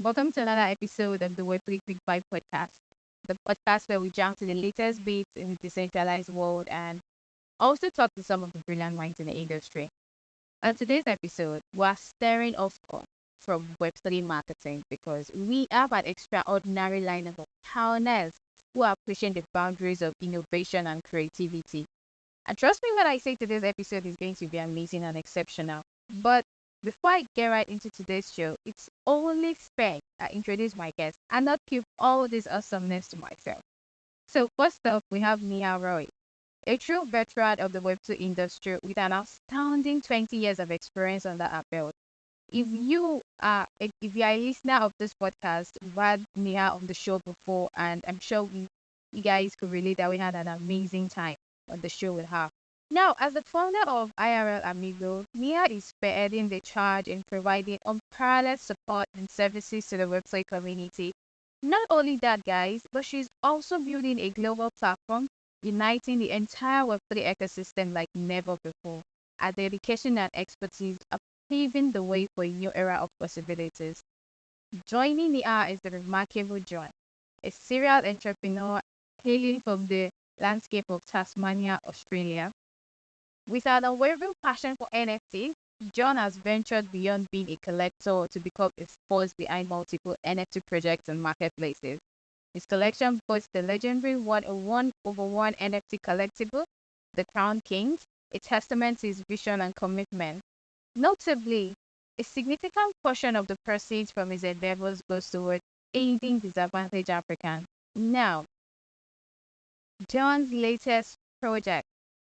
Welcome to another episode of the Web3 Quick Bites Podcast, the podcast where we jump to the latest beats in the decentralized world and also talk to some of the brilliant minds in the industry. On today's episode, we're staring off from Web3 marketing because we have an extraordinary lineup of pioneers who are pushing the boundaries of innovation and creativity. And trust me when I say today's episode is going to be amazing and exceptional. But before I get right into today's show, it's only fair I introduce my guest and not keep all this awesomeness to myself. So first up, we have Neha Roy, a true veteran of the Web2 industry with an astounding 20 years of experience under her belt. If you are a listener of this podcast, we've had Neha on the show before, and I'm sure you guys could relate that we had an amazing time on the show with her. Now, as the founder of IRL Amigo, Neha is spearheading the charge in providing unparalleled support and services to the website community. Not only that, guys, but she's also building a global platform uniting the entire Web3 ecosystem like never before. Her dedication and expertise are paving the way for a new era of possibilities. Joining Neha is the remarkable John, a serial entrepreneur hailing from the landscape of Tasmania, Australia. With an unwavering passion for NFTs, John has ventured beyond being a collector to become a force behind multiple NFT projects and marketplaces. His collection boasts the legendary 1/1 NFT collectible, the Crown King, a testament to his vision and commitment. Notably, a significant portion of the proceeds from his endeavors goes toward aiding disadvantaged Africans. Now, John's latest project,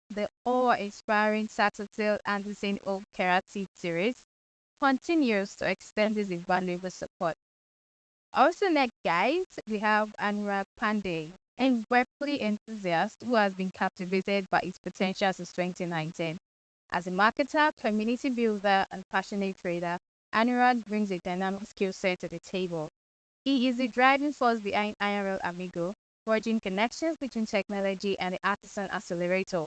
the awe-inspiring Saxatile Anderssonoceratids series, continues to extend this invaluable support. Also, next, guys, we have Anurag Pandey, a Web3 enthusiast who has been captivated by its potential since 2019. As a marketer, community builder, and passionate trader, Anurag brings a dynamic skill set to the table. He is the driving force behind IRL Amigo, forging connections between technology and the Artysan Accelerator.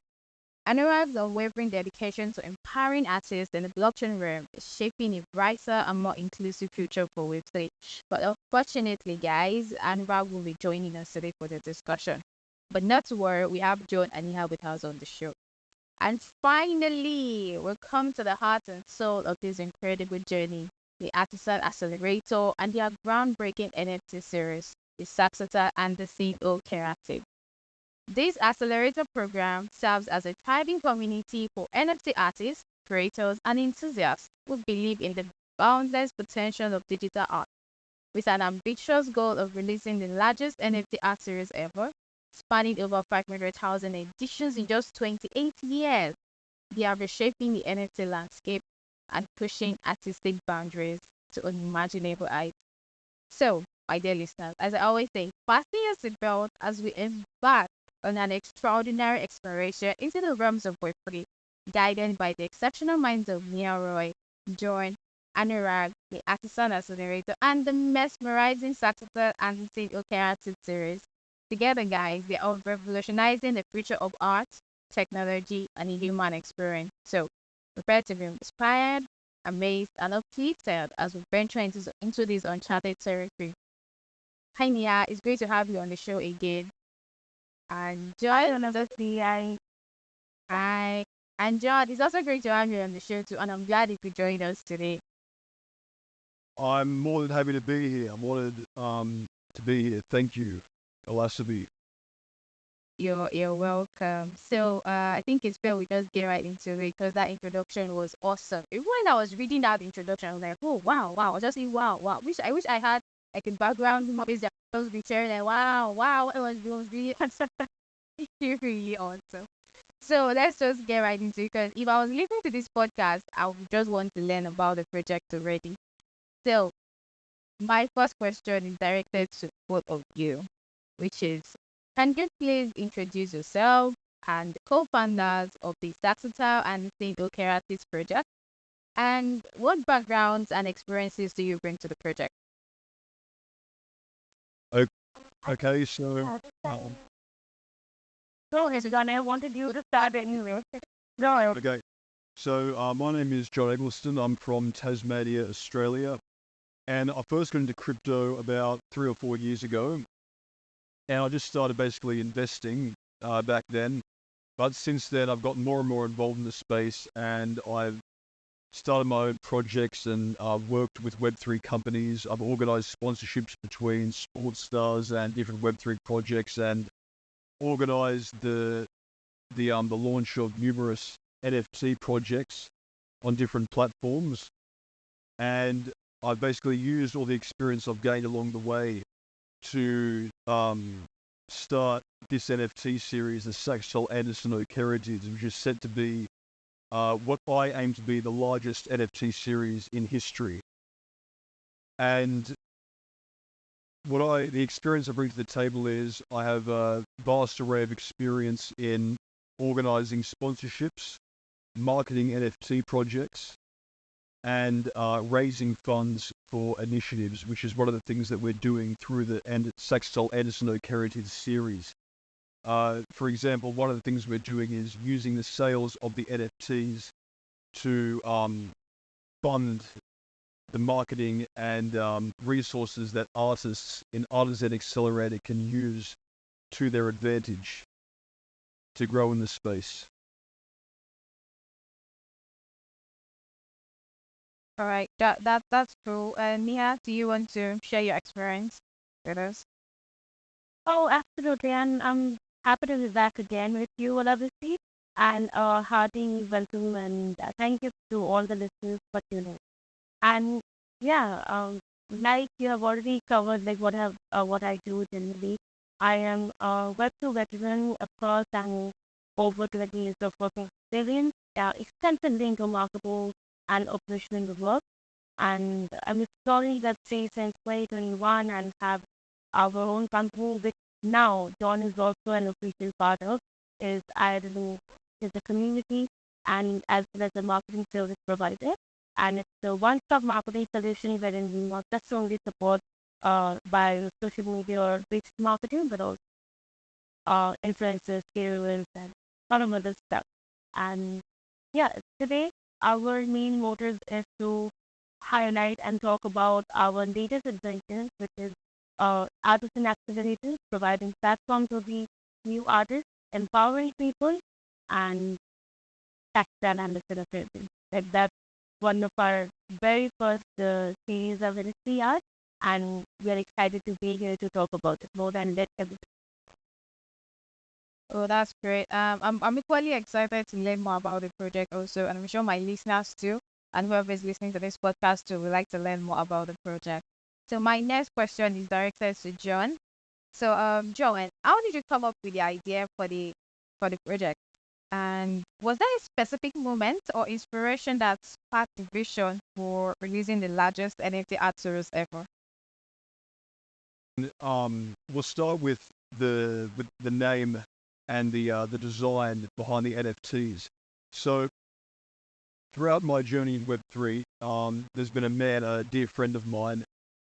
Anurag's unwavering dedication to empowering artists in the blockchain realm is shaping a brighter and more inclusive future for Web3. But unfortunately, guys, Anurag will be joining us today for the discussion. But not to worry, we have John and Neha with us on the show. And finally, we'll come to the heart and soul of this incredible journey, the Artisan Accelerator and their groundbreaking NFT series, the Saxatile Anderssonoceratids. This accelerator program serves as a thriving community for NFT artists, creators, and enthusiasts who believe in the boundless potential of digital art. With an ambitious goal of releasing the largest NFT art series ever, spanning over 500,000 editions in just 28 years, they are reshaping the NFT landscape and pushing artistic boundaries to unimaginable heights. So, my dear listeners, as I always say, fasten your seatbelt as we embark on an extraordinary exploration into the realms of Web3, guided by the exceptional minds of Neha Roy, John, Anurag, the Artisan Accelerator, and the mesmerizing Saxatile Anderssonoceratids series. Together, guys, they are revolutionizing the future of art, technology, and the human experience. So, prepare to be inspired, amazed, and uplifted as we venture into this uncharted territory. Hi, Nia. It's great to have you on the show again. And John, hi. And John, it's also great to have you on the show too, and I'm glad you could join us today. I'm more than happy to be here. I'm honored to be here. Thank you, Elasticity. You're welcome. So I think it's fair we just get right into it because that introduction was awesome. Even when I was reading that introduction, I was like, oh wow, wow. I was just saying wow, wow. I wish I had like a background noise that was be sharing like wow, wow. It was really really, really awesome. So let's just get right into it because if I was listening to this podcast, I would just want to learn about the project already. So my first question is directed to both of you, which is can you please introduce yourself and the co-founders of the Saxatile and Anderssonoceratids Project? And what backgrounds and experiences do you bring to the project? Okay, so So, Hesigan, I wanted you to start anyway. No, Okay. So my name is John Eggleston. I'm from Tasmania, Australia. And I first got into crypto about 3 or 4 years ago. And I just started basically investing back then. But since then, I've gotten more and more involved in the space, and I've started my own projects and worked with Web3 companies. I've organized sponsorships between sports stars and different Web3 projects, and organized the launch of numerous NFT projects on different platforms. And I've basically used all the experience I've gained along the way to start this NFT series, the Saxatile Anderssonoceratids, which is set to be what I aim to be the largest NFT series in history. And the experience I bring to the table is I have a vast array of experience in organizing sponsorships, marketing NFT projects, and raising funds for initiatives, which is one of the things that we're doing through the Saxatile Anderssonoceratids series. For example, one of the things we're doing is using the sales of the NFTs to fund the marketing and resources that artists in Artysan Accelerator can use to their advantage to grow in the space. all right. That's cool. Nia, do you want to share your experience with us? Oh, absolutely. And I'm happy to be back again with you, obviously. And hearty welcome and thank you to all the listeners for tuning. And yeah, like you have already covered, like what I do generally. I am a Web2 veteran across and over 20 years of working experience, extensively into marketable and operational work. And I'm exploring that space since 2021 and have our own company, which now John is also an official part of, is IRL is a community and as well as a marketing service provider. And it's a one-stop marketing solution wherein we not just only support by social media or basic marketing, but also influencers, KOLs, and a lot of other stuff. And yeah, today our main motive is to highlight and talk about our latest adventures, which is Artysan Accelerator, providing platform to the new artists, empowering people, and Saxatile Anderssonoceratids. Like that's one of our very first series of NFTs art, and we are excited to be here to talk about it more than let everything. Oh, that's great. I'm equally excited to learn more about the project also, and I'm sure my listeners too, and whoever is listening to this podcast too, would like to learn more about the project. So my next question is directed to John. So, John, how did you come up with the idea for the project? And was there a specific moment or inspiration that sparked the vision for releasing the largest NFT art series ever? We'll start with the name and the design behind the NFTs. So throughout my journey in Web3, there's been a man, a dear friend of mine,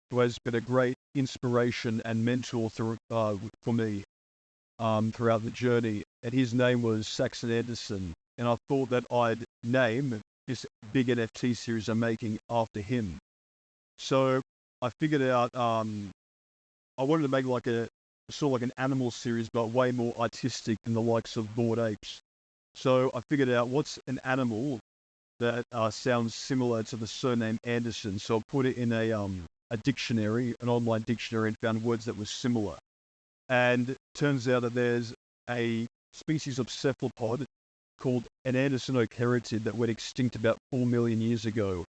who has been a great inspiration and mentor for me throughout the journey. And his name was Saxon Anderson. And I thought that I'd name this big NFT series I'm making after him. So I figured out I wanted to make like a sort of like an animal series, but way more artistic than the likes of Bored Apes. So I figured out what's an animal that sounds similar to the surname Anderson. So I put it in a dictionary, an online dictionary, and found words that were similar. And turns out that there's a species of cephalopod called an Anderssonoceratid that went extinct about 4 million years ago.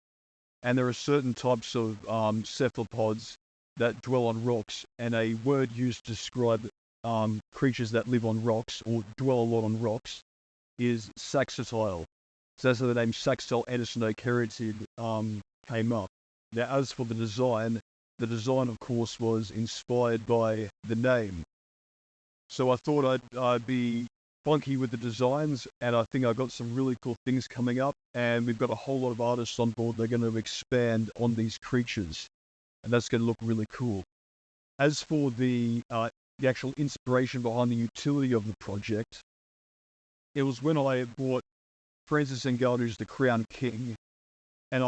And there are certain types of cephalopods that dwell on rocks, and a word used to describe creatures that live on rocks or dwell a lot on rocks is saxatile. So that's how the name Saxatile Anderssonoceratid came up. Now, as for the design, of course, was inspired by the name. So I thought I'd be funky with the designs, and I think I've got some really cool things coming up, and we've got a whole lot of artists on board. They're going to expand on these creatures, and that's going to look really cool. As for the the actual inspiration behind the utility of the project, it was when I bought Francis Ngannou's The Crown King, and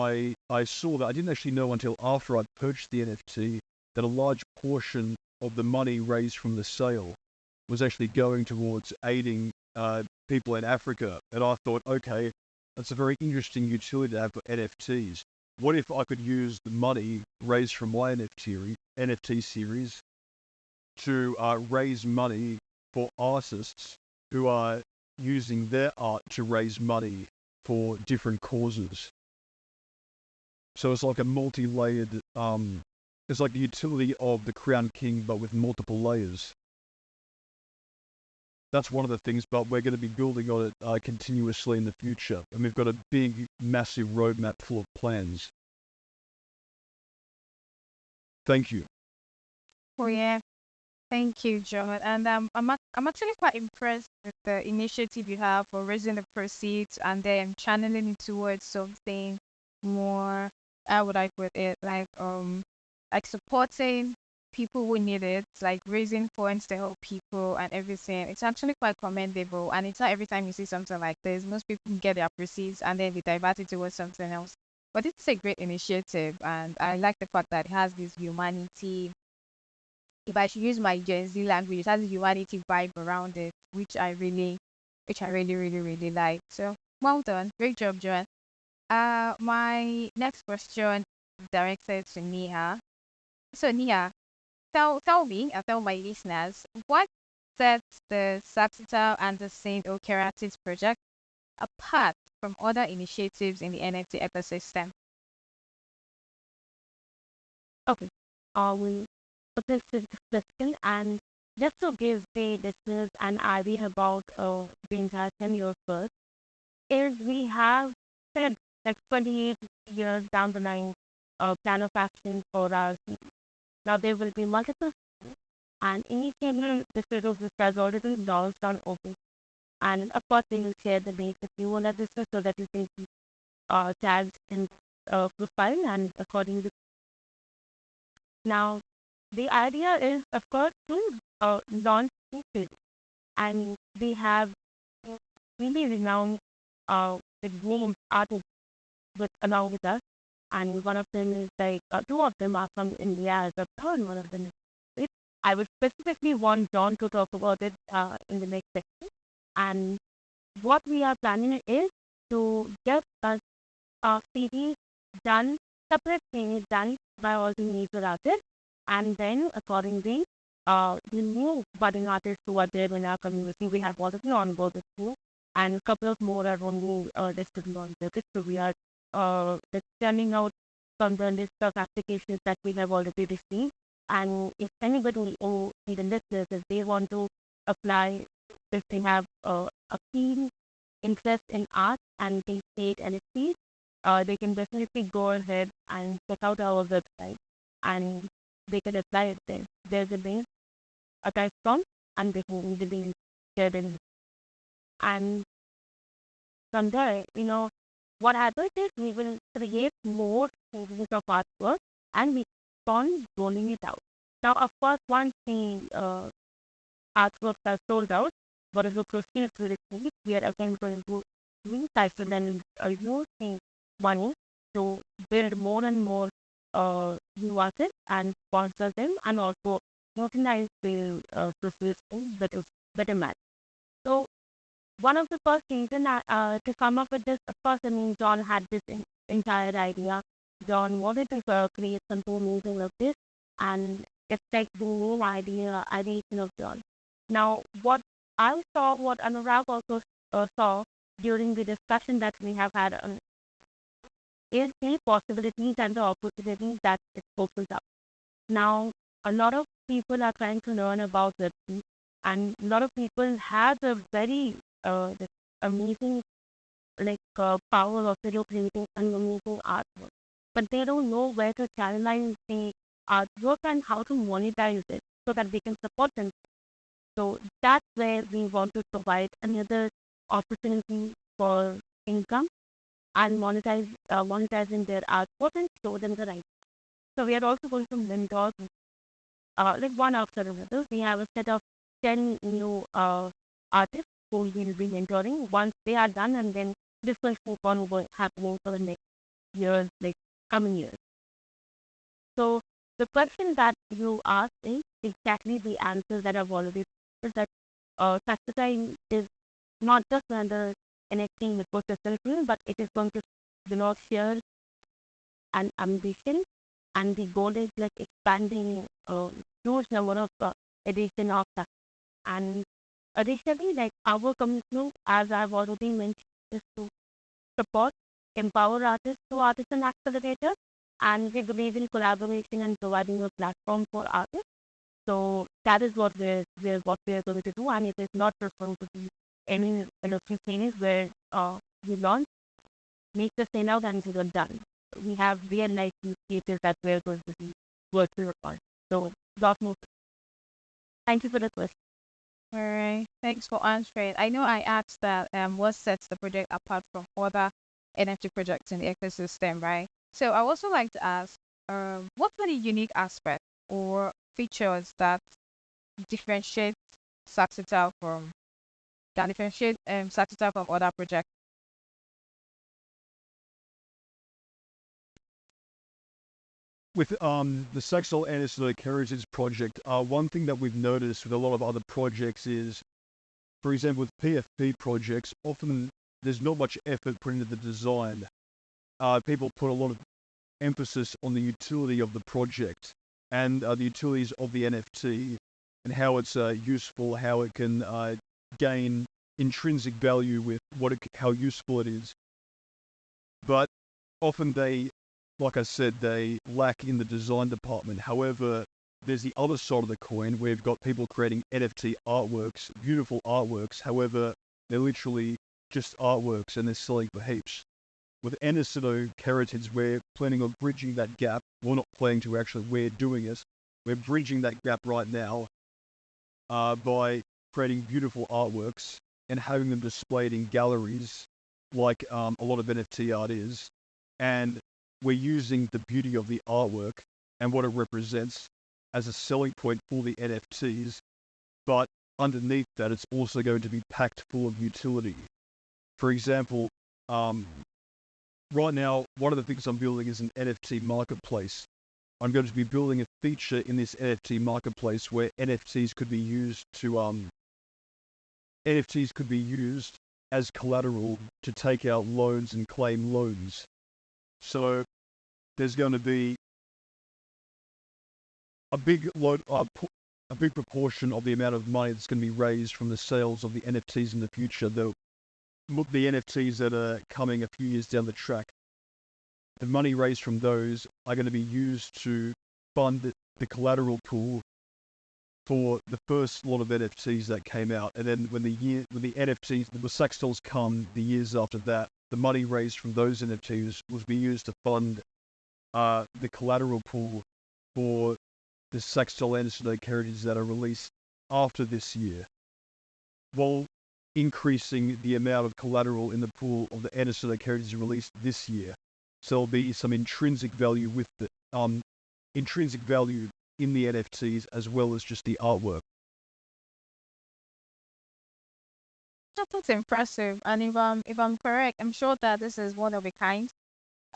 I saw that I didn't actually know until after I purchased the NFT that a large portion of the money raised from the sale was actually going towards aiding people in Africa. And I thought, okay, that's a very interesting utility to have for NFTs. What if I could use the money raised from my NFT series to raise money for artists who are using their art to raise money for different causes? So it's like a multi-layered, it's like the utility of the Crown King, but with multiple layers. That's one of the things, but we're going to be building on it continuously in the future. And we've got a big, massive roadmap full of plans. Thank you. Oh yeah, thank you, John. And I'm actually quite impressed with the initiative you have for raising the proceeds and then channeling it towards something more. How would I put it? Like supporting people who need it, like raising funds to help people and everything. It's actually quite commendable. And it's not every time you see something like this, most people get their proceeds and then they divert it towards something else. But it's a great initiative, and I like the fact that it has this humanity, if I should use my Gen Z language, it has a humanity vibe around it, which I really, like. So well done. Great job, Joanne. My next question directed to Neha. So Neha, tell me and tell my listeners, what sets the Saxatile Anderssonoceratids Project apart from other initiatives in the NFT ecosystem? Okay. We put this is discussion, and just to give the listeners an idea about the entire 10 years first, is we have said like 28 years down the line plan of action for our team. Now there will be multiple schemes, and initially the service has already launched on open. And of course we will share the link if you want to register so that you can be tagged in profile and accordingly. Now the idea is, of course, to launch pieces, and we have really renowned the named artists with along with us, and one of them is like two of them are from India as a third one of them is Great. I would specifically want John to talk about it in the next section. And what we are planning is to get a series done, separate series done by all the major artists, and then accordingly, the new budding artists who are there in our community, we have already onboarded two, and a couple of more are only listed on the list. So we are sending out from the list of applications that we have already received. And if anybody or the listeners, if they want to apply, if they have a keen interest in art and they state NFTs, they can definitely go ahead and check out our website and they can apply it there. There's a link attached from and they will be shared in. And from there, what happens is we will create more pieces of artwork and we keep on rolling it out. Now, of course, once the artworks are sold out, whatever proceeds we receive, we are again going to recycle and use the money to build more and more new assets and sponsor them and also utilize the proceeds in better manner. So one of the first reasons to come up with this, of course, I mean, John had this entire idea. John wanted to create something amazing like this, and it's like the new ideation of John. Now, what I saw, what Anurag also saw during the discussion that we have had on is the possibilities and the opportunities that it opens up. Now, a lot of people are trying to learn about Web3, and a lot of people have a very this amazing power of creating an amazing artwork, but they don't know where to channelize the artwork and how to monetize it so that they can support them. So that's where we want to provide another opportunity for income and monetizing their artwork and show them the right. So we are also going to mentor like one after another. We have a set of 10 new artists who will be mentoring once they are done, and then this will keep on happening for the next years, like coming years. So the question that you asked is exactly the answer that I've already is that Saxatile is not just another NFT with ecosystem, but it is going to share an ambition, and the goal is like expanding huge number of edition of that. And additionally, like our commitment, as I've already mentioned, is to support, empower artists through Artysan Accelerator, and we believe in collaboration and providing a platform for artists. So that is what we're going to do, and it is not just going to be any things where we launch, make the sale out, and we are done. We have real life use cases that we're going to be working on. So lot more. Thank you for the question. All right. Thanks for answering. I know I asked that what sets the project apart from other NFT projects in the ecosystem, right? So I also like to ask, what are the unique aspects or features that differentiate Saxatile from Saxatile from other projects? With the Saxatile Anderssonoceratids Project, one thing that we've noticed with a lot of other projects is, for example, with PFP projects, often there's not much effort put into the design. People put a lot of emphasis on the utility of the project and the utilities of the NFT and how it's useful, how it can gain intrinsic value with how useful it is. But often like I said, they lack in the design department. However, there's the other side of the coin where you've got people creating NFT artworks, beautiful artworks. However, they're literally just artworks and they're selling for heaps. With Anderssonoceratids, we're planning on bridging that gap. We're not planning to actually, we're doing it. We're bridging that gap right now by creating beautiful artworks and having them displayed in galleries like a lot of NFT art is. And we're using the beauty of the artwork and what it represents as a selling point for the NFTs. But underneath that, it's also going to be packed full of utility. For example, right now, one of the things I'm building is an NFT marketplace. I'm going to be building a feature in this NFT marketplace where NFTs could be used as collateral to take out loans and claim loans. So there's going to be a big proportion of the amount of money that's going to be raised from the sales of the NFTs in the future. The NFTs that are coming a few years down the track, the money raised from those are going to be used to fund the collateral pool for the first lot of NFTs that came out. And then when the NFTs, the Saxatiles come the years after that, the money raised from those NFTs will be used to fund the collateral pool for the Saxatile Anderssonoceratids that are released after this year, while increasing the amount of collateral in the pool of the Anderssonoceratids released this year. So there'll be some intrinsic value with the intrinsic value in the NFTs as well as just the artwork. That's impressive. And if I'm correct, I'm sure that this is one of a kind.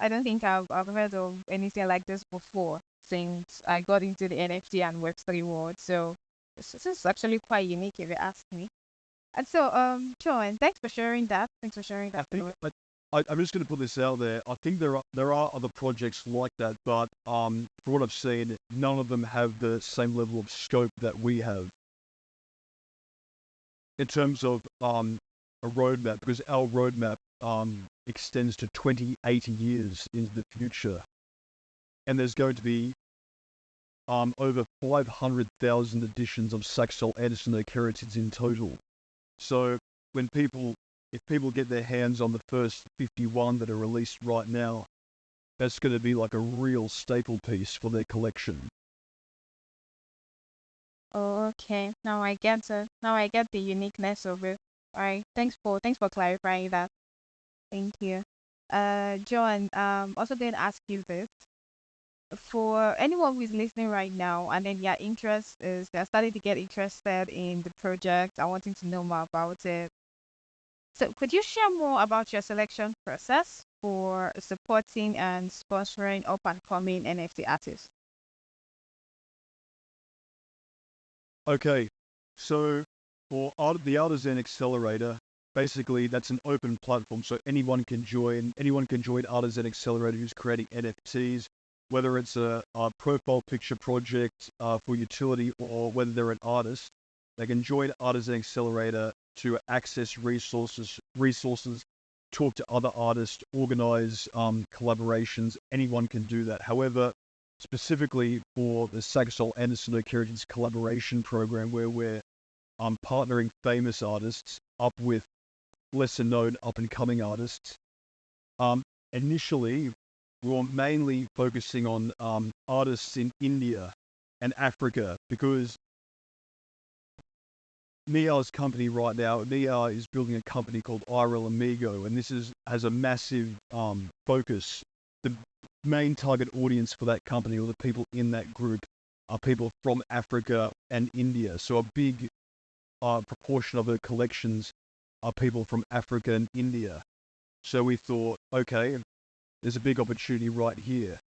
I don't think I've heard of anything like this before since I got into the NFT and Web3 world. So this is actually quite unique if you ask me. And so, John, thanks for sharing that. Thanks for sharing I that. think I'm just going to put this out there. I think there are other projects like that, but for what I've seen, none of them have the same level of scope that we have in terms of a roadmap, because our roadmap extends to 2080 years into the future, and there's going to be over 500,000 editions of Saxatile Anderssonoceratids in total. So if people get their hands on the first 51 that are released right now, that's going to be like a real staple piece for their collection. Oh, okay. Now I get it. Now I get the uniqueness of it. All right. Thanks for clarifying that. Thank you. John, also going to ask you this. for anyone who is listening right now, and then they're starting to get interested in the project, I wanting to know more about it. So, could you share more about your selection process for supporting and sponsoring up and coming NFT artists? Okay, so for the Artysan Accelerator, basically that's an open platform, so anyone can join. Anyone can join Artysan Accelerator who's creating NFTs, whether it's a profile picture project for utility or whether they're an artist. They can join Artysan Accelerator to access resources, talk to other artists, organize collaborations. Anyone can do that. However, specifically for the Saxatile Anderssonoceratids collaboration program, where we're partnering famous artists up with lesser known up and coming artists. Um, Initially, we were mainly focusing on artists in India and Africa because Neha's company right now, Neha is building a company called IRL Amigo, and has a massive focus. The main target audience for that company or the people in that group are people from Africa and India. So a big proportion of her collections are people from Africa and India. So we thought, okay, there's a big opportunity right here.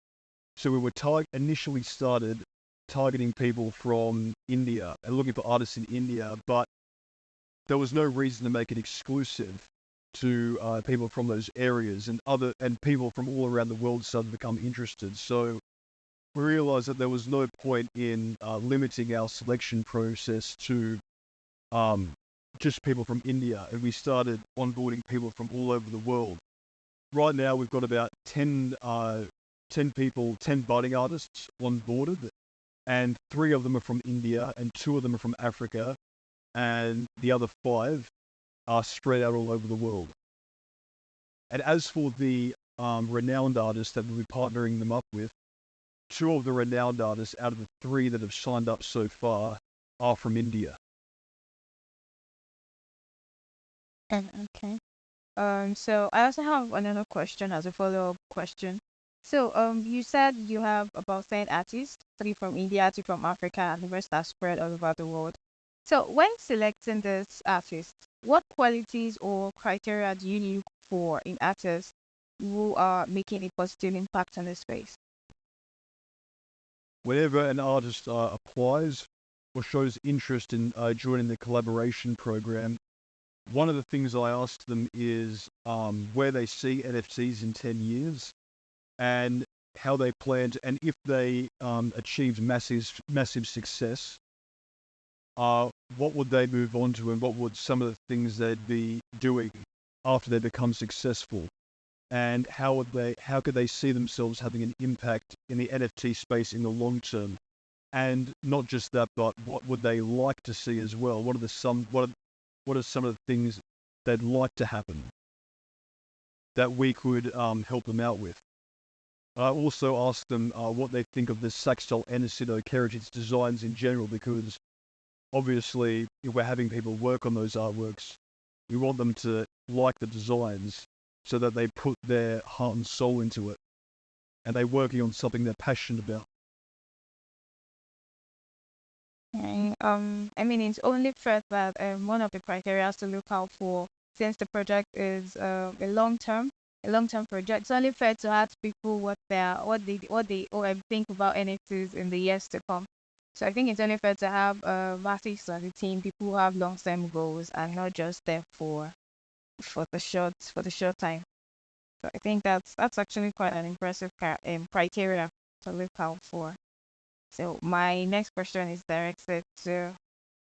So we were initially started targeting people from India and looking for artists in India, but there was no reason to make it exclusive to people from those areas, and people from all around the world started to become interested. So we realized that there was no point in limiting our selection process to um, just people from India, and we started onboarding people from all over the world. Right now, we've got about 10 people, 10 budding artists onboarded, and 3 of them are from India, and 2 of them are from Africa, and the other 5 are spread out all over the world. And as for the renowned artists that we'll be partnering them up with, 2 of the renowned artists out of the 3 that have signed up so far are from India. Okay. So I also have another question as a follow-up question. So, you said you have about 10 artists, 3 from India, 2 from Africa, and the rest are spread all over the world. So, when selecting this artist, what qualities or criteria do you look for in artists who are making a positive impact on the space? Whenever an artist applies or shows interest in joining the collaboration program, one of the things I ask them is where they see NFTs in 10 years and how they plan to, and if they achieved massive success, what would they move on to, and what would some of the things they'd be doing after they become successful, and how could they see themselves having an impact in the NFT space in the long term, and not just that, but what would they like to see as well? What are some of the things they'd like to happen that we could help them out with? I also ask them what they think of the Saxatile Anderssonoceratids designs in general, because obviously, if we're having people work on those artworks, we want them to like the designs so that they put their heart and soul into it, and they're working on something they're passionate about. And, I mean, it's only fair that one of the criteria to look out for, since the project is a long-term project, it's only fair to ask people what they think about NFTs in the years to come. So I think it's only fair to have artists on the team, people who have long-term goals and not just there for the short time. So I think that's actually quite an impressive criteria to look out for. So my next question is directed to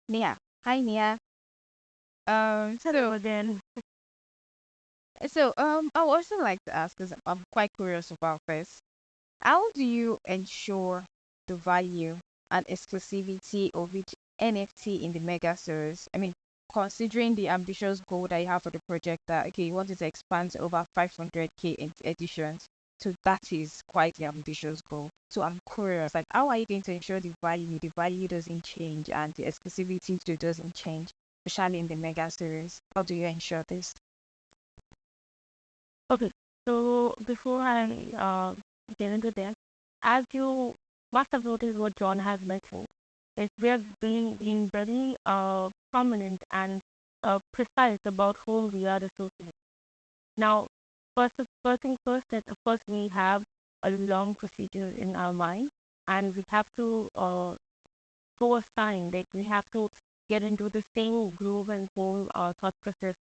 Nia. Hi, Nia. Hello So again. I would also like to ask, because I'm quite curious about this. How do you ensure the value and exclusivity of each NFT in the mega series? I mean, considering the ambitious goal that you have for the project, that okay, you want it to expand to over 500K editions. So that is quite the ambitious goal. So I'm curious, like, how are you going to ensure the value doesn't change and the exclusivity too doesn't change, especially in the mega series? How do you ensure this? Okay, so before I get into that, as you must have noticed what John has mentioned, is we are being very prominent and precise about whom we are associating. Now, first thing first, that of course we have a long procedure in our mind, and we have to go assign, like we have to get into the same groove and whole thought process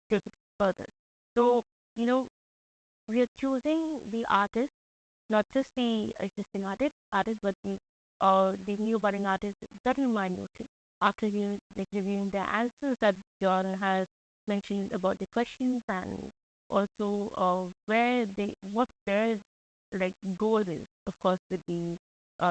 take it further. So, you know, we are choosing the artist, not just the existing artist, but the new budding artist. That in mind noted. After you like reviewing the answers that John has mentioned about the questions and also where they what their like goal is, of course, with the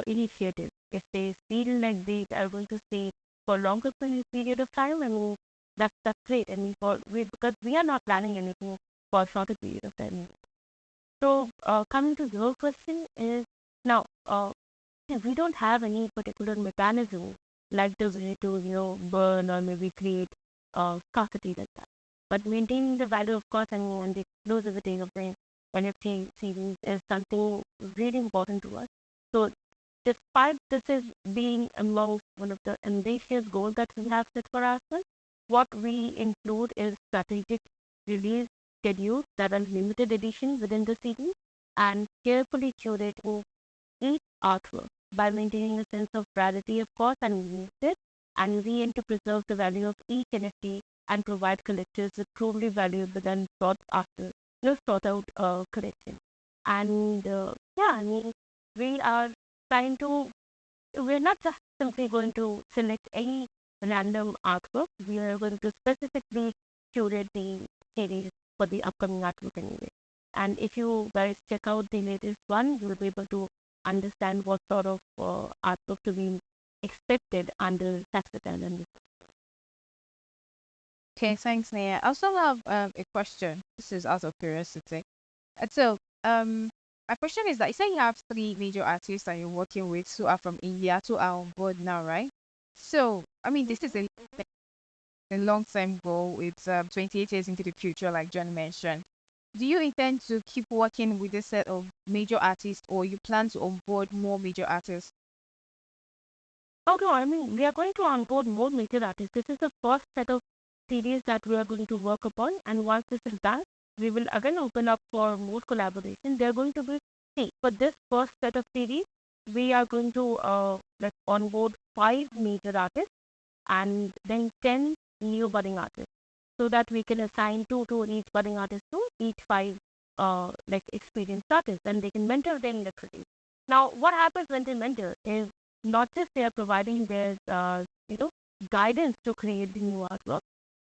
initiative. If they feel like they are going to stay for a longer period of time, I mean that's great. I mean because we are not planning anything for a shorter period of time. So, coming to your question is now, we don't have any particular mechanism like the way to, burn or maybe create scarcity like that. But maintaining the value of course and the exclusivity of the NFT series is something really important to us. So, despite this is being among one of the ambitious goals that we have set for ourselves, what we include is strategic release schedules that are limited edition within the series and carefully curating each artwork by maintaining a sense of rarity, of course, and uniqueness, and we aim to preserve the value of each NFT and provide collectors with truly valuable and sought out collection. And yeah, I mean, we are trying to we're not just simply going to select any random artwork. We are going to specifically curate the series for the upcoming artwork anyway. And if you guys check out the latest one, you will be able to understand what sort of artwork to be expected under Saxatile and Okay, thanks, Nia. I also have a question. This is out of curiosity. So, my question is that you say you have three major artists that you're working with who are from India, two are on board now, right? So, I mean, this is a long-term goal. It's 28 years into the future, like John mentioned. Do you intend to keep working with this set of major artists, or you plan to onboard more major artists? Oh no, I mean we are going to onboard more major artists. This is the first set of series that we are going to work upon, and once this is done, we will again open up for more collaboration. They are going to be see for this first set of series, we are going to like onboard 5 major artists and then 10 new budding artists, so that we can assign two to each budding artist to each five like experienced artists, and they can mentor them literally. Now, what happens when they mentor is not just they are providing their guidance to create the new artwork.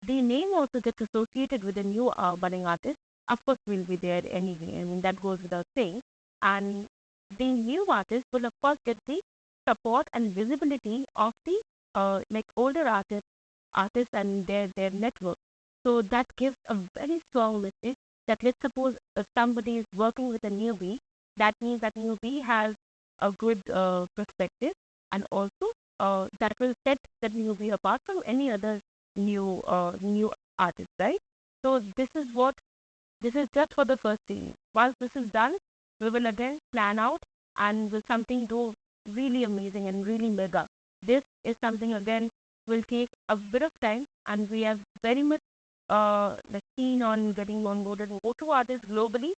The name also gets associated with the new budding artist. Of course, will be there anyway. I mean that goes without saying. And the new artist will of course get the support and visibility of the like older artists and their network. So that gives a very strong message that let's suppose if somebody is working with a newbie, that means that newbie has a good perspective, and also that will set that newbie apart from any other new artist, right? So this is just for the first series. Once this is done, we will again plan out and will something do really amazing and really mega. This is something again will take a bit of time, and we are very much keen on getting onboarded more to artists globally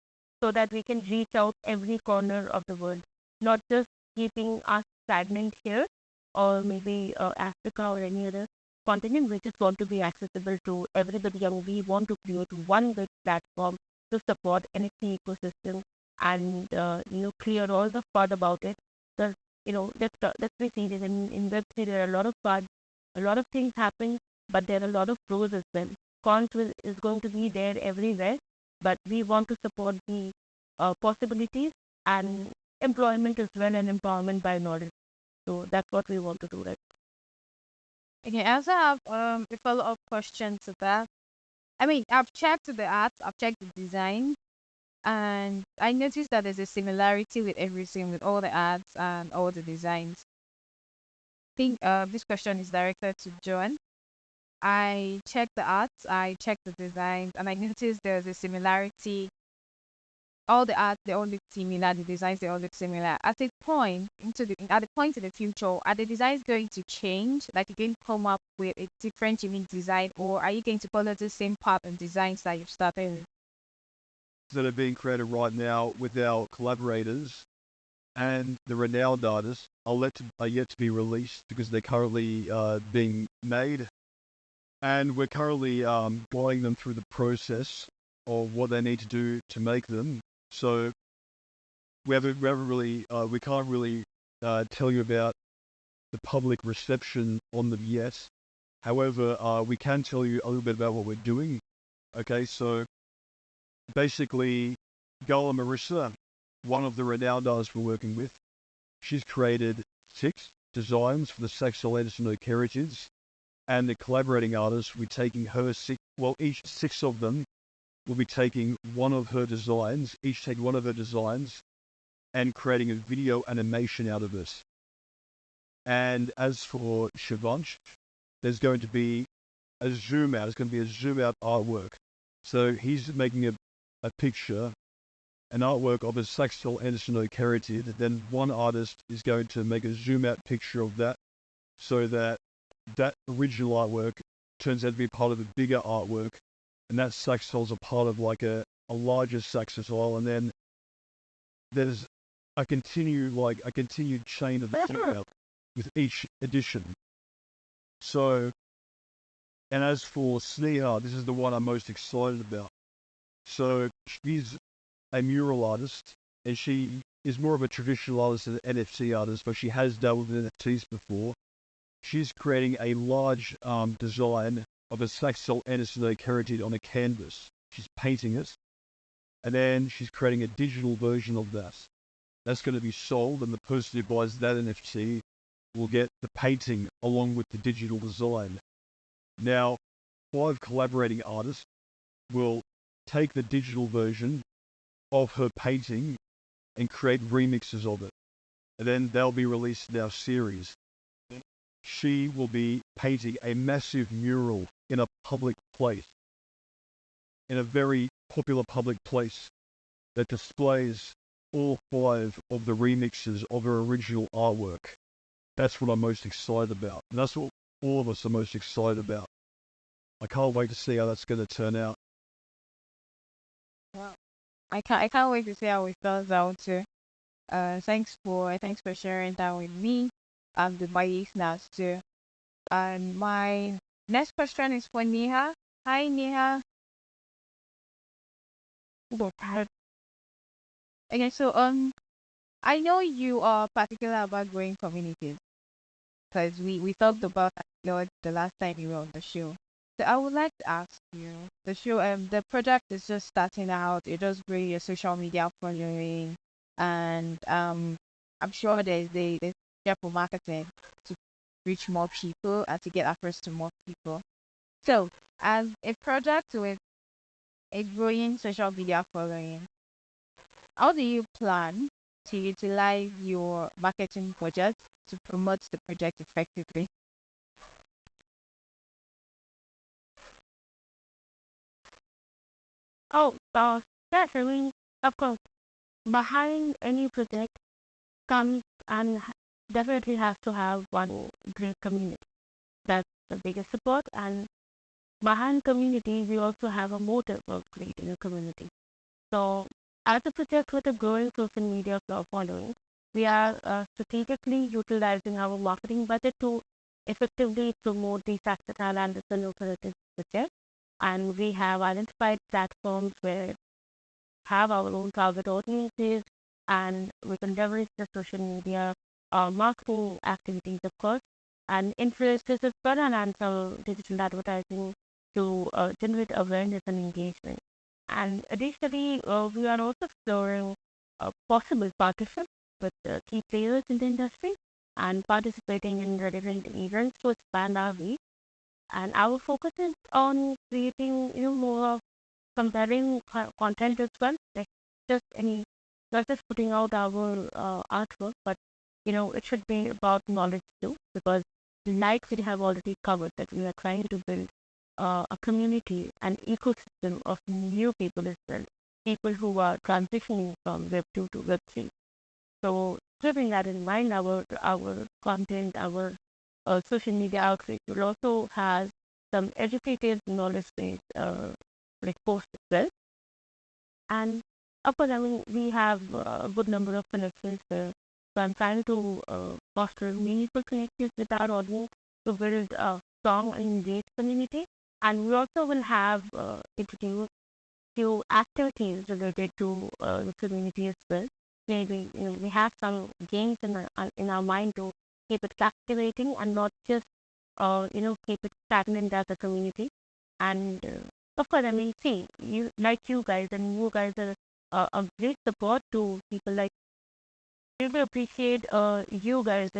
so that we can reach out every corner of the world, not just keeping us stagnant here or maybe Africa or any other continent. We just want to be accessible to everybody, and we want to create one big platform to support NFT ecosystem and clear all the FUD about it. Because let's be serious. In Web3 there are a lot of FUD, a lot of things happen, but there are a lot of pros as well. Is going to be there everywhere, but we want to support the possibilities and employment as well, and empowerment by knowledge. So that's what we want to do. Right. Okay, I also have a follow-up question to that. I mean, I've checked the art, I've checked the design, and I noticed that there's a similarity with everything, with all the arts and all the designs. I think this question is directed to John. I checked the arts, I checked the designs, and I noticed there's a similarity all the art they all look similar, the designs they all look similar. At the point in the future, are the designs going to change? Like you're going to come up with a different unique design, or are you going to follow the same path and designs that you've started with? That are being created right now with our collaborators and the renowned artists are yet to be released because they're currently being made, and we're currently guiding them through the process of what they need to do to make them. So we can't really tell you about the public reception on them yet. However, we can tell you a little bit about what we're doing. Okay, so basically, Gola Marissa, one of the renowned artists we're working with, she's created 6 designs for the Saxatile Anderssonoceratids, and the collaborating artists will be taking each 6 of them will be taking one of her designs, each take one of her designs, and creating a video animation out of it. And as for Shivansh, there's going to be a zoom out. It's going to be a zoom out artwork. So he's making a picture, an artwork of a Saxatile Anderssonoceratid. Then one artist is going to make a zoom out picture of that, so that that original artwork turns out to be part of a bigger artwork, and that Saxatile's a part of like a larger Saxatile, and then there's a continued chain of zoom out with each edition. So, and as for Sneha, this is the one I'm most excited about. So she's a mural artist, and she is more of a traditional artist than an NFT artist, but she has dabbled in NFTs before. She's creating a large design of a Saxatile Anderssonoceratid on a canvas. She's painting it, and then she's creating a digital version of that. That's going to be sold, and the person who buys that NFT will get the painting along with the digital design. Now, 5 collaborating artists will take the digital version of her painting and create remixes of it. And then they'll be released in our series. She will be painting a massive mural in a public place, in a very popular public place that displays all 5 of the remixes of her original artwork. That's what I'm most excited about. And that's what all of us are most excited about. I can't wait to see how that's going to turn out. Well, I can't wait to see how it turns out too. Thanks for sharing that with me. With my listeners too. And my next question is for Neha. Hi Neha. Yes. Okay, so I know you are particular about growing communities because we talked about that a lot the last time you were on the show. So I would like to ask you, the project is just starting out. You're just growing your social media following, and I'm sure there's careful marketing to reach more people and to get access to more people. So as a project with a growing social media following, how do you plan to utilize your marketing budget to promote the project effectively? Oh, yes, I mean, of course, behind any project comes and definitely has to have one great community. That's the biggest support. And behind community, we also have a motive of creating a community. So, as a project with a growing social media following, we are strategically utilizing our marketing budget to effectively promote the Saxatile and the Anderssonoceratids Project. And we have identified platforms where have our own target audiences, and we can leverage the social media marketing activities, of course, and influencers as well, and some digital advertising to generate awareness and engagement. And additionally, we are also exploring possible partnerships with key players in the industry and participating in relevant events to expand our reach. And our focus is on creating, more of comparing content as well, like just any, not just putting out our artwork, but it should be about knowledge too, because like we have already covered that we are trying to build a community, an ecosystem of new people as well. people who are transitioning from Web 2 to Web 3. So keeping that in mind, our content, our social media outreach will also have some educated knowledge-based like posts as well. And of course, I mean, we have a good number of connections there. So I'm trying to foster meaningful connections with our audience to build a strong and engaged community. And we also will have introduced few activities related to the community as well. Maybe we have some games in our mind to keep it captivating and not just keep it stagnant as a community. And of course, I mean, see, you guys, and you guys are a great support to people like. Really appreciate you guys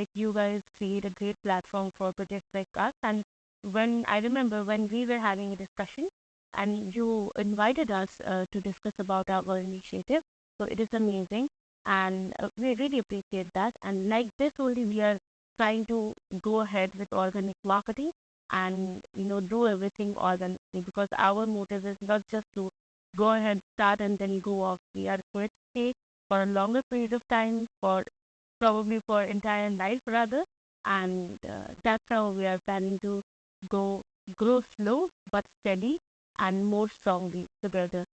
create a great platform for projects like us. And when I remember when we were having a discussion and you invited us to discuss about our initiative, so it is amazing, and we really appreciate that. And like this only, we are trying to go ahead with organic marketing and do everything organically, because our motive is not just to go ahead, start, and then go off. We are going to stay for a longer period of time, for probably for entire life rather, and that's how we are planning to go grow slow but steady and more strongly together.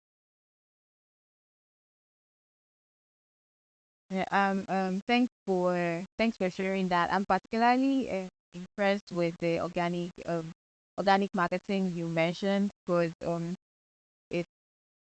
Yeah, thanks for sharing that. I'm particularly impressed with the organic marketing you mentioned, because it's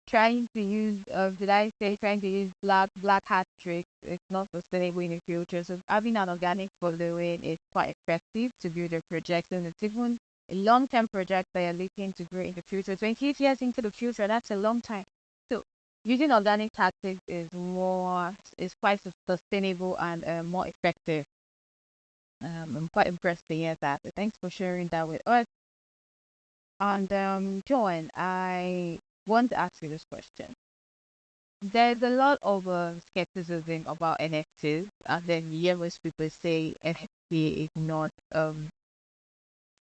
trying to use did I say trying to use black hat tricks. It's not sustainable in the future. So having an organic following is quite effective to build a projection. It's even a long term project that you're looking to grow in the future. 20 years into the future, that's a long time. So using organic tactics is quite sustainable and more effective. I'm quite impressed to hear that. So thanks for sharing that with us. And John, I want to ask you this question. There's a lot of skepticism about NFTs, and then you hear most people say NFT is not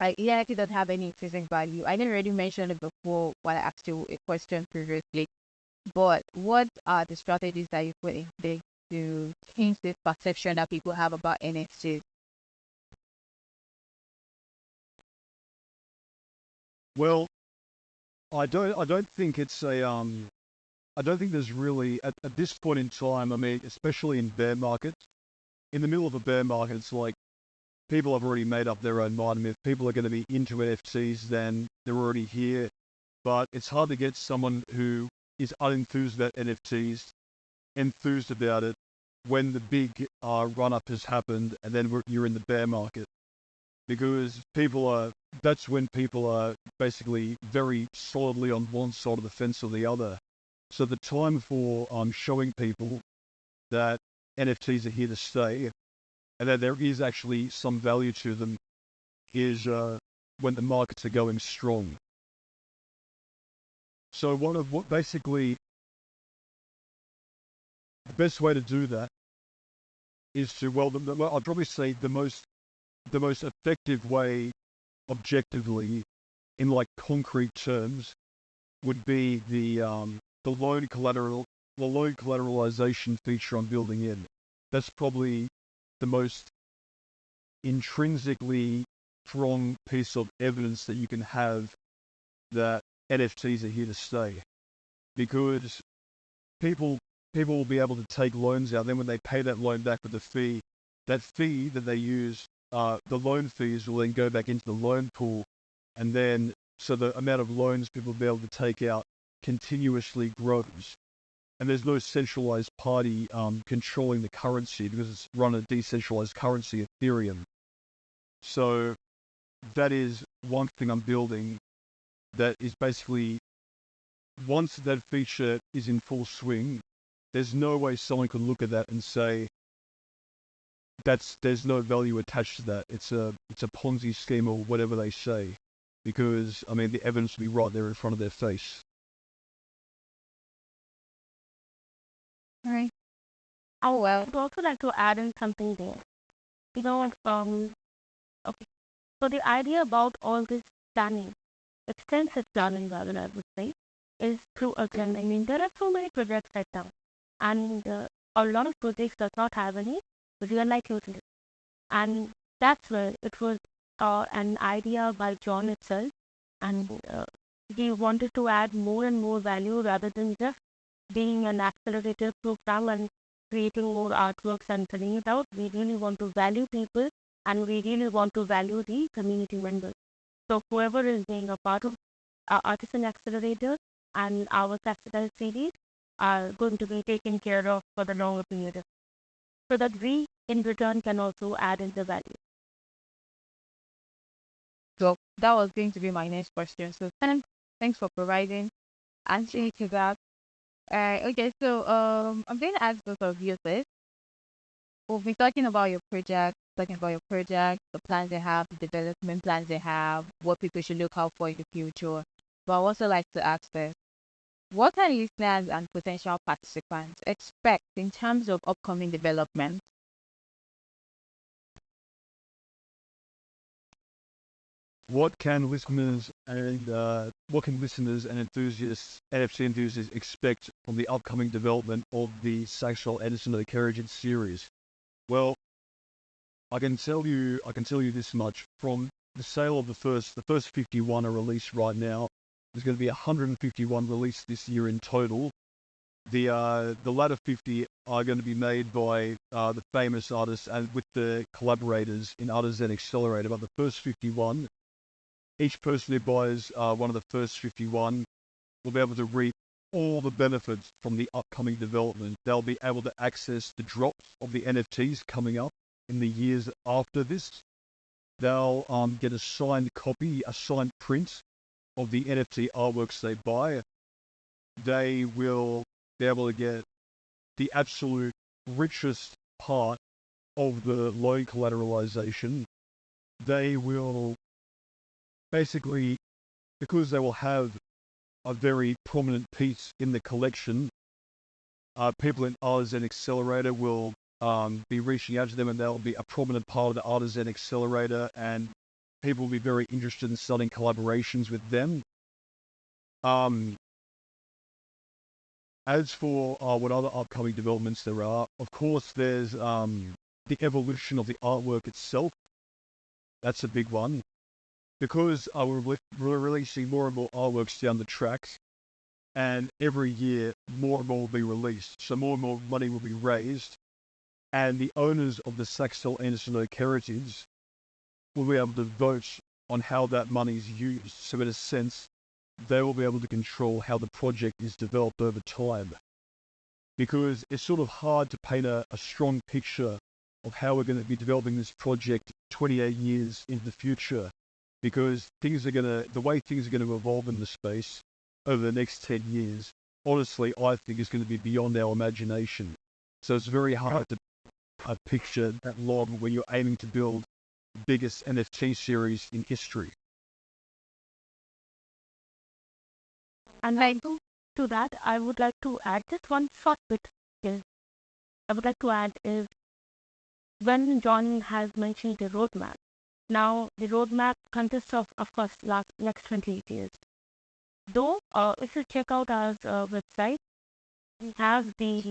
NFT doesn't have any intrinsic value. I didn't already mention it before when I asked you a question previously, but what are the strategies that you put in place to change this perception that people have about NFTs? Well, I don't think it's a I don't think there's really at this point in time. I mean, especially in bear markets, in the middle of a bear market, it's like people have already made up their own mind. I mean, if people are going to be into NFTs, then they're already here. But it's hard to get someone who is unenthused about NFTs enthused about it when the big run up has happened, and then you're in the bear market, because that's when people are basically very solidly on one side of the fence or the other. So the time for showing people that NFTs are here to stay and that there is actually some value to them is when the markets are going strong. So one of what basically the best way to do that is to I'd probably say the most effective way objectively in like concrete terms would be the loan collateralization feature I'm building in. That's probably the most intrinsically strong piece of evidence that you can have that NFTs are here to stay, because people people will be able to take loans out. Then when they pay that loan back with a fee, that fee that they use, the loan fees will then go back into the loan pool, and then so the amount of loans people will be able to take out continuously grows. And there's no centralized party controlling the currency because it's run a decentralized currency, Ethereum. So that is one thing I'm building that is basically once that feature is in full swing, there's no way someone could look at that and say there's no value attached to that. It's a Ponzi scheme or whatever they say, because I mean the evidence will be right there in front of their face. All right. I Oh well. would also like to add in something there. You know, okay. So the idea about all this planning, extensive planning rather, I would say, is through a grant. I mean, there are so many projects right now, and a lot of projects does not have any real life utility. And that's where it was an idea by John itself, and he wanted to add more and more value rather than just being an accelerator program and creating more artworks and filling it out. We really want to value people, and we really want to value the community members. So whoever is being a part of our Artysan Accelerator and our Saxatile series are going to be taken care of for the longer period of, so that we in return can also add in the value. So that was going to be my next question. So thanks for providing answer to that. Okay, so I'm going to ask both of you this. We've been talking about your project, the plans they have, the development plans they have, what people should look out for in the future. But I also like to ask this. What can listeners and potential participants expect in terms of upcoming development? What can listeners and enthusiasts, NFC enthusiasts, expect from the upcoming development of the Saxatile Anderssonoceratids series? Well, I can tell you this much. From the sale of the first 51 are released right now. There's going to be 151 released this year in total. The latter 50 are going to be made by the famous artists and with the collaborators in Artysan Accelerator. But the first 51, each person who buys one of the first 51 will be able to reap all the benefits from the upcoming development. They'll be able to access the drops of the NFTs coming up in the years after this. They'll get a signed copy, a signed print of the NFT artworks they buy. They will be able to get the absolute richest part of the loan collateralization. They will basically, because they will have a very prominent piece in the collection, people in Artysan Accelerator will be reaching out to them, and they'll be a prominent part of the Artysan Accelerator, and people will be very interested in starting collaborations with them. As for what other upcoming developments there are, of course, there's the evolution of the artwork itself. That's a big one. Because we're releasing more and more artworks down the tracks, and every year more and more will be released, so more and more money will be raised, and the owners of the Saxatile Anderssonoceratids will be able to vote on how that money is used. So in a sense, they will be able to control how the project is developed over time. Because it's sort of hard to paint a strong picture of how we're going to be developing this project 28 years into the future, because the way things are going to evolve in the space over the next 10 years, honestly, I think is going to be beyond our imagination. So it's very hard to picture that long when you're aiming to build the biggest NFT series in history. And like to that, I would like to add just one short bit here. I would like to add is when John has mentioned the roadmap. Now, the roadmap consists of course, next 28 years. Though, if you check out our website, we have the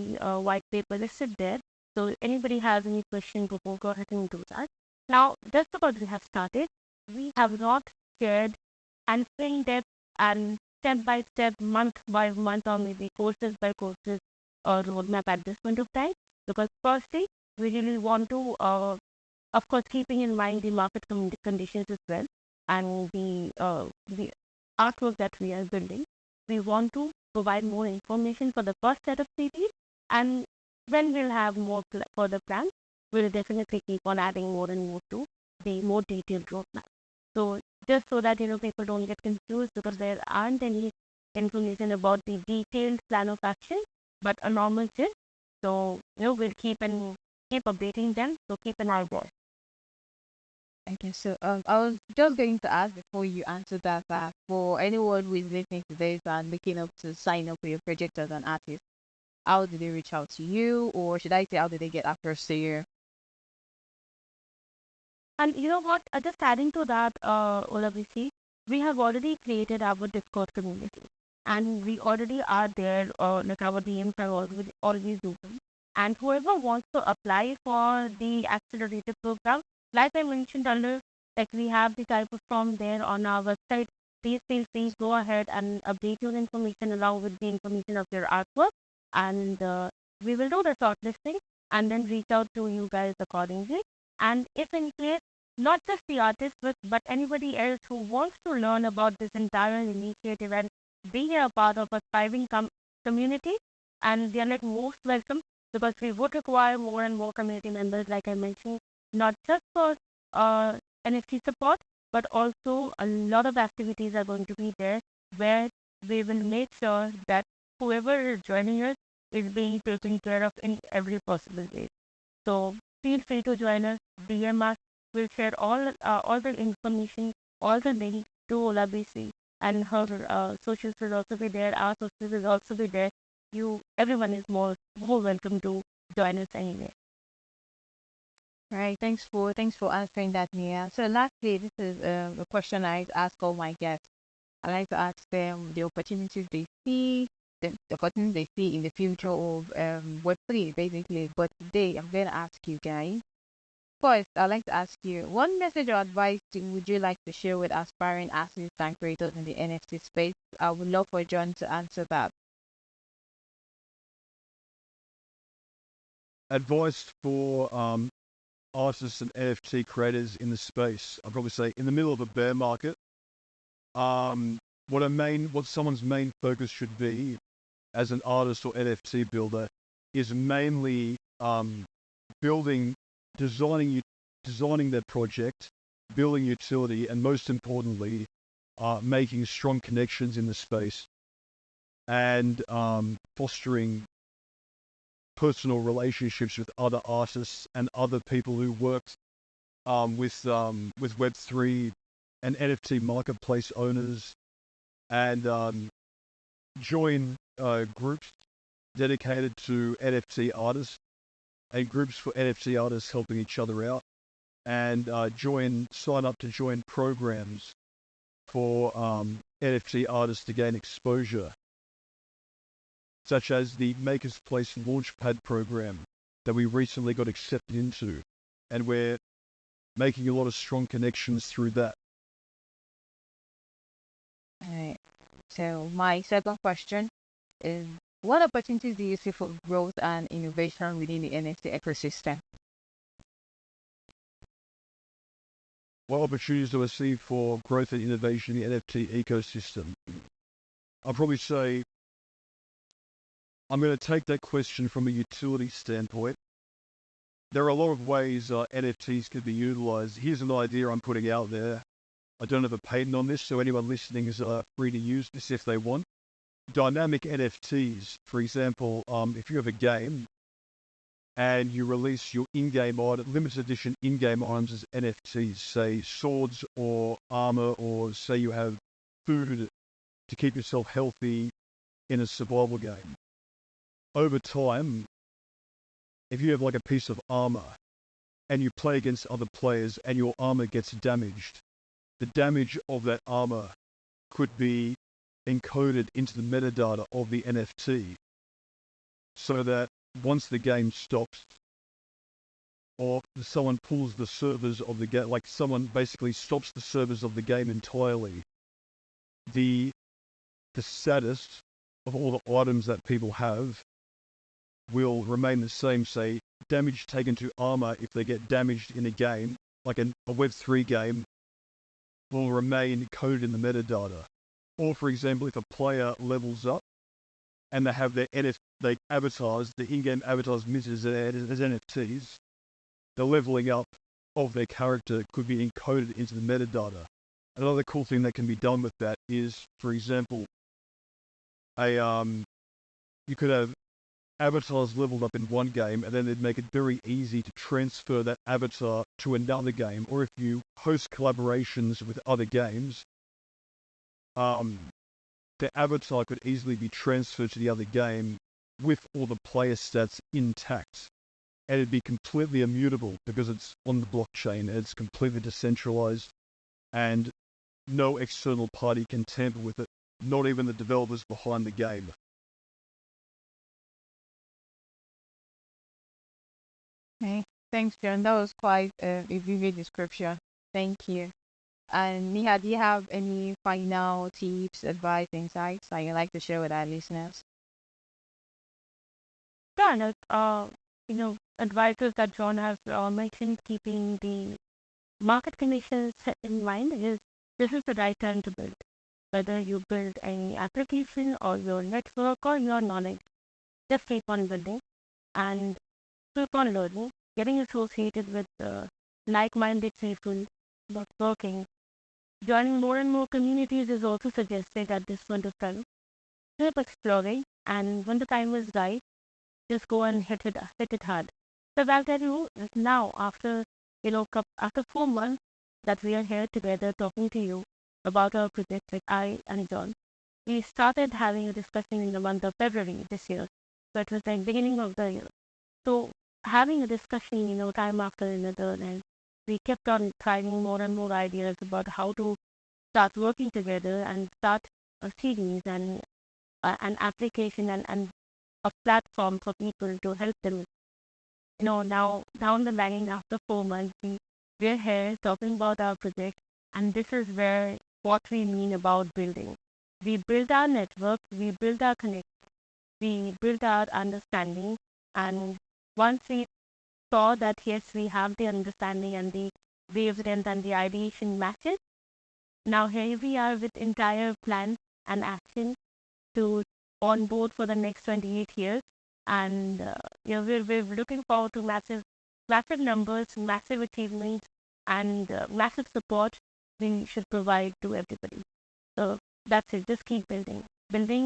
white paper listed there. So, if anybody has any question before, go ahead and do that. Now, just because we have started, we have not shared an in-depth and step-by-step, month-by-month, or maybe courses-by-courses roadmap at this point of time. Because firstly, we really want to of course, keeping in mind the market conditions as well, and the artwork that we are building, we want to provide more information for the first set of series, and when we'll have more further plans, we'll definitely keep on adding more and more to the more detailed roadmap. So just so that people don't get confused, because there aren't any information about the detailed plan of action, but a normal gist. So we'll keep updating them. So keep an eye there. Okay, so I was just going to ask before you answer that for anyone who is listening to this and looking up to sign up for your project as an artist, how did they reach out to you, or should I say, how did they get access to you? And you know what? Just adding to that, Olabisi, we have already created our Discord community. and we already are there, like our DMs are always open. And whoever wants to apply for the accelerator program, like I mentioned earlier, like we have the type of form there on our website. Please feel free, go ahead and update your information along with the information of your artwork, and we will do the shortlisting and then reach out to you guys accordingly. And if in case not just the artist, but anybody else who wants to learn about this entire initiative and be a part of a thriving community, and they are like most welcome, because we would require more and more community members, like I mentioned, not just for uh, NFT support, but also a lot of activities are going to be there where we will make sure that whoever is joining us is being taken care of in every possible way. So feel free to join us, DM us. We'll share all the information, all the links to Olabisi, and her socials will also be there. Our socials will also be there. Everyone is more welcome to join us anyway. Right. Thanks for answering that, Nia. So lastly, this is a question I ask all my guests. I like to ask them the opportunities they see, the opportunities they see in the future of Web3, basically. But today, I'm going to ask you guys. First, I'd like to ask you, what message or advice would you like to share with aspiring artists and creators in the NFT space? I would love for John to answer that. Advice for artists and NFT creators in the space. I'd probably say in the middle of a bear market, um, what someone's main focus should be as an artist or NFT builder is mainly building, designing, designing their project, building utility, and most importantly, making strong connections in the space and fostering personal relationships with other artists and other people who work with Web3 and NFT marketplace owners, and join groups dedicated to NFT artists and groups for NFT artists helping each other out, and sign up to join programs for NFT artists to gain exposure, such as the Makers Place Launchpad program that we recently got accepted into, and we're making a lot of strong connections through that. Alright. So my second question is, what opportunities do you see for growth and innovation within the NFT ecosystem? What opportunities do I see for growth and innovation in the NFT ecosystem? I'll probably say I'm going to take that question from a utility standpoint. There are a lot of ways NFTs could be utilized. Here's an idea I'm putting out there. I don't have a patent on this, so anyone listening is free to use this if they want. Dynamic NFTs, for example, if you have a game and you release your in-game item, limited edition in-game items as NFTs, say swords or armor, or say you have food to keep yourself healthy in a survival game. Over time, if you have like a piece of armor and you play against other players and your armor gets damaged, the damage of that armor could be encoded into the metadata of the NFT, so that once the game stops, or someone pulls the servers of the game, like someone basically stops the servers of the game entirely, the status of all the items that people have will remain the same. Say, damage taken to armor, if they get damaged in a game, like a Web3 game, will remain coded in the metadata. Or, for example, if a player levels up and they have their avatars, the in-game avatars minted as NFTs, the leveling up of their character could be encoded into the metadata. Another cool thing that can be done with that is, for example, you could have avatars leveled up in one game, and then they'd make it very easy to transfer that avatar to another game. Or if you host collaborations with other games, the avatar could easily be transferred to the other game with all the player stats intact. And it'd be completely immutable because it's on the blockchain and it's completely decentralized, and no external party can tamper with it not even the developers behind the game. Okay. Thanks, John. That was quite a vivid description. Thank you. And Neha, do you have any final tips, advice, insights that you'd like to share with our listeners? Yeah, like, advisors that John has mentioned, keeping the market conditions in mind, is this is the right time to build. Whether you build any application or your network or your knowledge, just keep on building and keep on learning, getting associated with like-minded people, working. Joining more and more communities is also suggested at this point of time. Keep exploring, and when the time is right, just go and hit it hard. So I'll tell you now, after after 4 months that we are here together talking to you about our project with I and John, we started having a discussion in the month of February this year. So it was like beginning of the year. So having a discussion, time after another, and we kept on trying more and more ideas about how to start working together and start a series and an application and a platform for people to help them. Now down the line after 4 months, we're here talking about our project, and this is where what we mean about building. We build our network, we build our connection, we build our understanding, and once we saw that yes, we have the understanding and the wavelength and the ideation matches, now here we are with entire plan and action to on board for the next 28 years. And we're looking forward to massive numbers, massive achievements, and massive support we should provide to everybody. So that's it. Just keep building,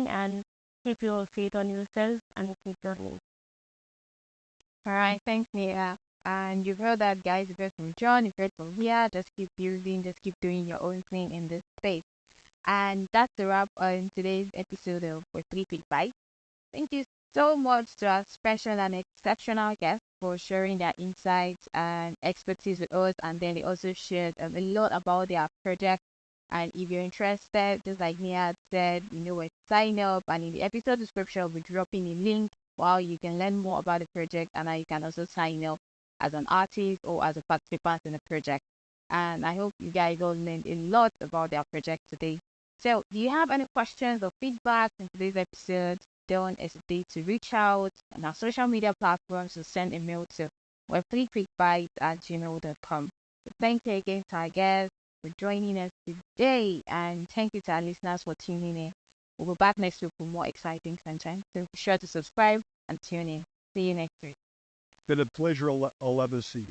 and keep your faith on yourself and keep learning. All right. Thanks, Neha. And you've heard that, guys. You've heard from John. You've heard from Leah. Just keep building. Just keep doing your own thing in this space. And that's the wrap on today's episode of Web3 Quick Bites. Thank you so much to our special and exceptional guests for sharing their insights and expertise with us. And then they also shared a lot about their project. And if you're interested, just like Nia said, you know where to sign up. And in the episode description, I'll be dropping a link while you can learn more about the project. And you can also sign up as an artist or as a participant in the project. And I hope you guys all learned a lot about their project today. So, do you have any questions or feedback in today's episode? Don't hesitate to reach out on our social media platforms or send a mail to web3quickbites@gmail.com. So thank you again to our guests for joining us today, and thank you to our listeners for tuning in. We'll be back next week for more exciting content. So be sure to subscribe and tune in. See you next week. Been a pleasure. I'll ever see.